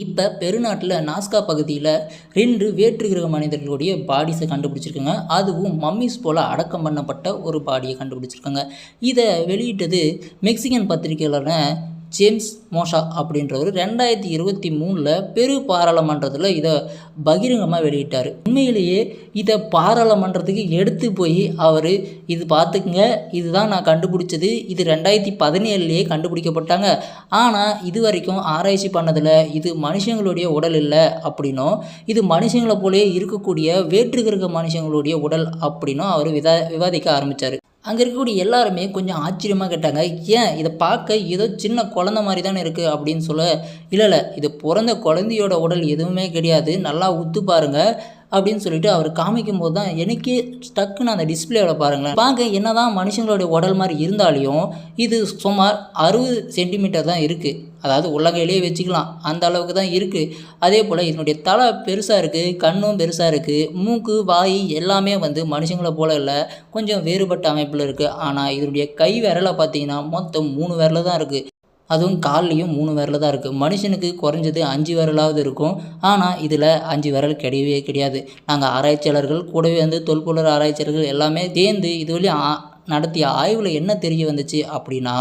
இப்போ பெருநாட்டில் நாஸ்கா பகுதியில் 2 வேற்று கிரக மனிதர்களுடைய பாடிஸை கண்டுபிடிச்சிருக்காங்க. அதுவும் மம்மீஸ் போல் அடக்கம் பண்ணப்பட்ட ஒரு பாடியை கண்டுபிடிச்சிருக்காங்க. இதை வெளியிட்டது மெக்சிகன் பத்திரிகையாளரான ஜேம்ஸ் மோஷா அப்படின்றவர் 2023 பெரு பாராளுமன்றத்தில் இதை பகிரங்கமாக வெளியிட்டார். உண்மையிலேயே இதை பாராளுமன்றத்துக்கு எடுத்து போய் அவர் இது பார்த்துக்குங்க, இதுதான் நான் கண்டுபிடிச்சது, இது 2017 கண்டுபிடிக்கப்பட்டாங்க. ஆனால் இது வரைக்கும் ஆராய்ச்சி பண்ணதில் இது மனுஷங்களுடைய உடல் இல்லை அப்படின்னும், இது மனுஷங்களை போலே இருக்கக்கூடிய வேற்று கிரக மனுஷங்களுடைய உடல் அப்படின்னும் அவர் விவாதிக்க ஆரம்பித்தார். அங்கே இருக்கக்கூடிய எல்லாருமே கொஞ்சம் ஆச்சரியமாக கேட்டாங்க, ஏன் இதை பார்க்க ஏதோ சின்ன குழந்த மாதிரி தானே இருக்குது அப்படின்னு சொல்ல, இல்லை இது பிறந்த குழந்தையோட உடல் எதுவுமே கிடையாது, நல்லா உத்து பாருங்கள் அப்படின்னு சொல்லிட்டு அவர் காமிக்கும் போது தான் எனக்கே டக்குன்னு அந்த டிஸ்பிளேவில் பாருங்களேன், பார்க்க என்ன தான் மனுஷங்களுடைய உடல் மாதிரி இருந்தாலையும் இது சுமார் 60 சென்டிமீட்டர் தான் இருக்குது. அதாவது உள்ளங்கையிலே வச்சுக்கலாம், அந்த அளவுக்கு தான் இருக்குது. அதே போல் இதனுடைய தலை பெருசாக இருக்குது, கண்ணும் பெருசாக இருக்குது, மூக்கு வாய் எல்லாமே மனுஷங்களை போல் இல்லை, கொஞ்சம் வேறுபட்ட அமைப்பில் இருக்குது. ஆனால் இதனுடைய கை விரலை பார்த்தீங்கன்னா மொத்தம் 3 விரல தான் இருக்குது. அதுவும் கால்லையும் 3 விரல் தான் இருக்குது. மனுஷனுக்கு குறைஞ்சது 5 விரலாவது இருக்கும். ஆனால் இதில் 5 விரல் கிடையவே கிடையாது. நாங்கள் ஆராய்ச்சியாளர்கள் கூடவே தொல்பொருள் ஆராய்ச்சியாளர்கள் எல்லாமே சேர்ந்து இதுவரையும் நடத்திய ஆய்வில் என்ன தெரிய வந்துச்சு அப்படின்னா,